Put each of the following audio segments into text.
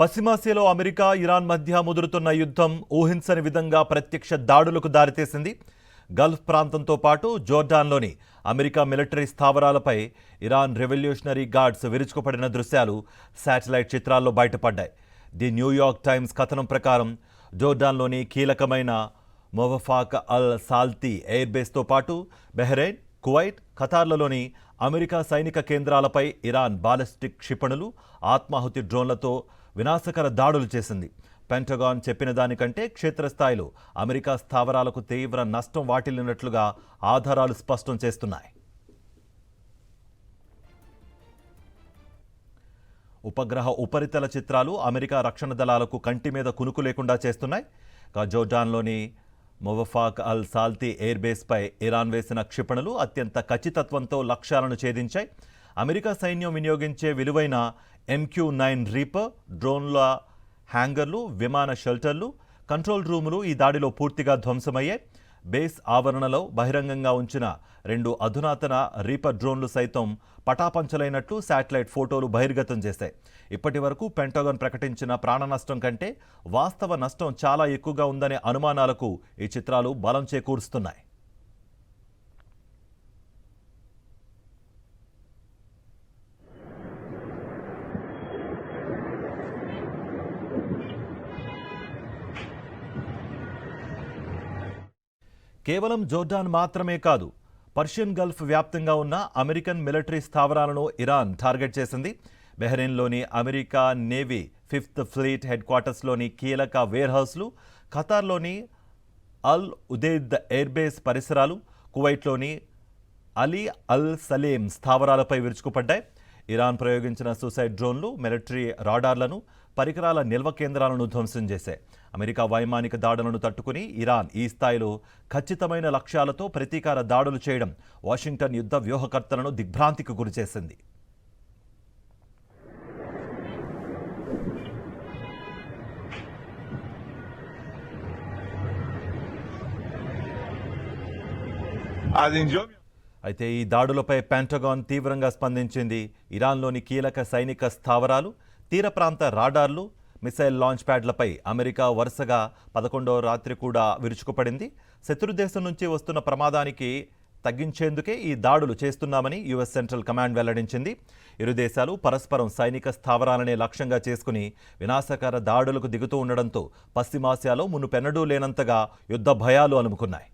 పశ్చిమాసియాలో America Iran మధ్య ముదురుతున్న యుద్ధం ఊహించని విధంగా ప్రత్యక్ష దాడులకు దారితీసింది. గల్ఫ్ ప్రాంతంతో పాటు జోర్డాన్లోని అమెరికా మిలిటరీ స్థావరాలపై ఇరాన్ రెవల్యూషనరీ గార్డ్స్ విరుచుకుపడిన దృశ్యాలు శాటిలైట్ చిత్రాల్లో బయటపడ్డాయి. ది న్యూయార్క్ టైమ్స్ కథనం ప్రకారం జోర్డాన్లోని కీలకమైన మొవఫాక్ అల్ సాల్తీ ఎయిర్ బేస్తో పాటు బహ్రెయిన్, కువైట్, ఖతార్లలోని అమెరికా సైనిక కేంద్రాలపై ఇరాన్ బాలిస్టిక్ క్షిపణులు, ఆత్మాహుతి డ్రోన్లతో వినాశకర దాడులు చేసింది. పెంటగాన్ చెప్పిన దానికంటే క్షేత్రస్థాయిలో అమెరికా స్థావరాలకు తీవ్ర నష్టం వాటిల్లినట్లుగా ఆధారాలు స్పష్టం చేస్తున్నాయి. ఉపగ్రహ ఉపరితల చిత్రాలు అమెరికా రక్షణ దళాలకు కంటి మీద కునుకు లేకుండా చేస్తున్నాయి. జోర్డాన్లోని మొవఫాక్ అల్ సాల్తీ ఎయిర్ బేస్పై ఇరాన్ వేసిన క్షిపణులు అత్యంత ఖచ్చితత్వంతో లక్ష్యాలను ఛేదించాయి. అమెరికా సైన్యం వినియోగించే విలువైన MQ-9 రీపర్ డ్రోన్ల హ్యాంగర్లు, విమాన షెల్టర్లు, కంట్రోల్ రూములు ఈ దాడిలో పూర్తిగా ధ్వంసమయ్యాయి. బేస్ ఆవరణలో బహిరంగంగా ఉంచిన 2 అధునాతన రీపర్ డ్రోన్లు సైతం పటాపంచలైనట్లు శాటిలైట్ ఫోటోలు బహిర్గతం చేశాయి. ఇప్పటి వరకు పెంటగాన్ ప్రకటించిన ప్రాణ నష్టం కంటే వాస్తవ నష్టం చాలా ఎక్కువగా ఉందనే అనుమానాలకు ఈ చిత్రాలు బలం చేకూరుస్తున్నాయి. కేవలం జోర్డాన్ మాత్రమే కాదు, పర్షియన్ గల్ఫ్ వ్యాప్తంగా ఉన్న అమెరికన్ మిలిటరీ స్థావరాలను ఇరాన్ టార్గెట్ చేసింది. బహ్రెయిన్లోని అమెరికా నేవీ 5th ఫ్లీట్ హెడ్ క్వార్టర్స్లోని కీలక వేర్ హౌస్లు, ఖతార్లోని అల్ ఉదైద్ ఎయిర్ బేస్ పరిసరాలు, కువైట్లోని అలీ అల్ సలేం స్థావరాలపై విరుచుకుపడ్డాయి. ఇరాన్ ప్రయోగించిన సూసైడ్ డ్రోన్లు, మిలిటరీ రాడార్లను, పరికరాల నిల్వ కేంద్రాలను ధ్వంసం చేశాయి. అమెరికా వైమానిక దాడులను తట్టుకుని ఇరాన్ ఈ స్థాయిలో ఖచ్చితమైన లక్ష్యాలతో ప్రతీకార దాడులు చేయడం వాషింగ్టన్ యుద్ధ వ్యూహకర్తలను దిగ్భ్రాంతికి గురిచేసింది. అయితే ఈ దాడులపై పెంటగాన్ తీవ్రంగా స్పందించింది. ఇరాన్లోని కీలక సైనిక స్థావరాలు, తీర ప్రాంత రాడార్లు, మిసైల్ లాంచ్ ప్యాడ్లపై అమెరికా వరుసగా 11వ రాత్రి కూడా విరుచుకుపడింది. శత్రుదేశం నుంచి వస్తున్న ప్రమాదానికి తగ్గించేందుకే ఈ దాడులు చేస్తున్నామని యుఎస్ సెంట్రల్ కమాండ్ వెల్లడించింది. ఇరు దేశాలు పరస్పరం సైనిక స్థావరాలనే లక్ష్యంగా చేసుకుని వినాశకర దాడులకు దిగుతూ ఉండడంతో పశ్చిమాసియాలో మునుపెన్నడూ లేనంతగా యుద్ధ భయాలు అలుముకున్నాయి.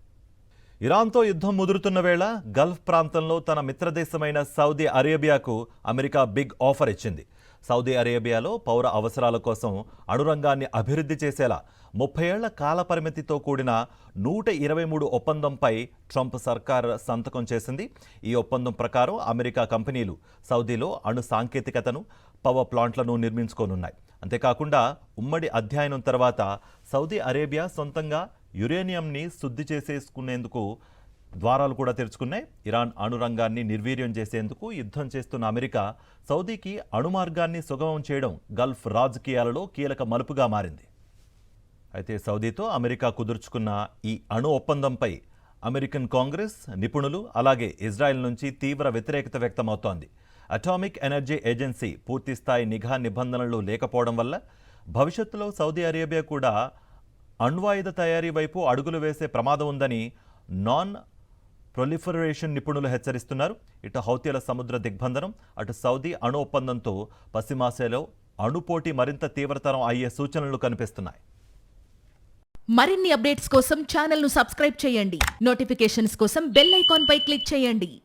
ఇరాన్తో యుద్ధం ముదురుతున్న వేళ గల్ఫ్ ప్రాంతంలో తన మిత్రదేశమైన సౌదీ అరేబియాకు అమెరికా బిగ్ ఆఫర్ ఇచ్చింది. సౌదీ అరేబియాలో పౌర అవసరాల కోసం అణురంగాన్ని అభివృద్ధి చేసేలా 30 ఏళ్ల కాల పరిమితితో కూడిన 123 ఒప్పందంపై ట్రంప్ సర్కార్ సంతకం చేసింది. ఈ ఒప్పందం ప్రకారం అమెరికా కంపెనీలు సౌదీలో అణు సాంకేతికతను, పవర్ ప్లాంట్లను నిర్మించుకోనున్నాయి. అంతేకాకుండా ఉమ్మడి అధ్యయనం తర్వాత సౌదీ అరేబియా సొంతంగా యురేనియంని శుద్ధి చేసేసుకునేందుకు ద్వారాలు కూడా తెరుచుకున్నాయి. ఇరాన్ అణురంగాన్ని నిర్వీర్యం చేసేందుకు యుద్ధం చేస్తున్న అమెరికా సౌదీకి అణుమార్గాన్ని సుగమం చేయడం గల్ఫ్ రాజకీయాలలో కీలక మలుపుగా మారింది. అయితే సౌదీతో అమెరికా కుదుర్చుకున్న ఈ అణు ఒప్పందంపై అమెరికన్ కాంగ్రెస్, నిపుణులు, అలాగే ఇజ్రాయెల్ నుంచి తీవ్ర వ్యతిరేకత వ్యక్తమవుతోంది. అటామిక్ ఎనర్జీ ఏజెన్సీ పూర్తిస్థాయి నిఘా నిబంధనలు లేకపోవడం వల్ల భవిష్యత్తులో సౌదీ అరేబియా కూడా అణ్వాయుధ తయారీ వైపు అడుగులు వేసే ప్రమాదం ఉందని నాన్ ప్రొలిఫరేషన్ నిపుణులు హెచ్చరిస్తున్నారు. ఇటు హౌతీల సముద్ర దిగ్బంధనం, అటు సౌదీ అణు ఒప్పందంతో పశ్చిమాసియాలో అణుపోటీ మరింత తీవ్రతరం అయ్యే సూచనలు కనిపిస్తున్నాయి. మరిన్ని అప్డేట్స్ కోసం ఛానల్ను సబ్స్క్రైబ్ చేయండి. నోటిఫికేషన్స్ కోసం బెల్ ఐకాన్ పై క్లిక్ చేయండి.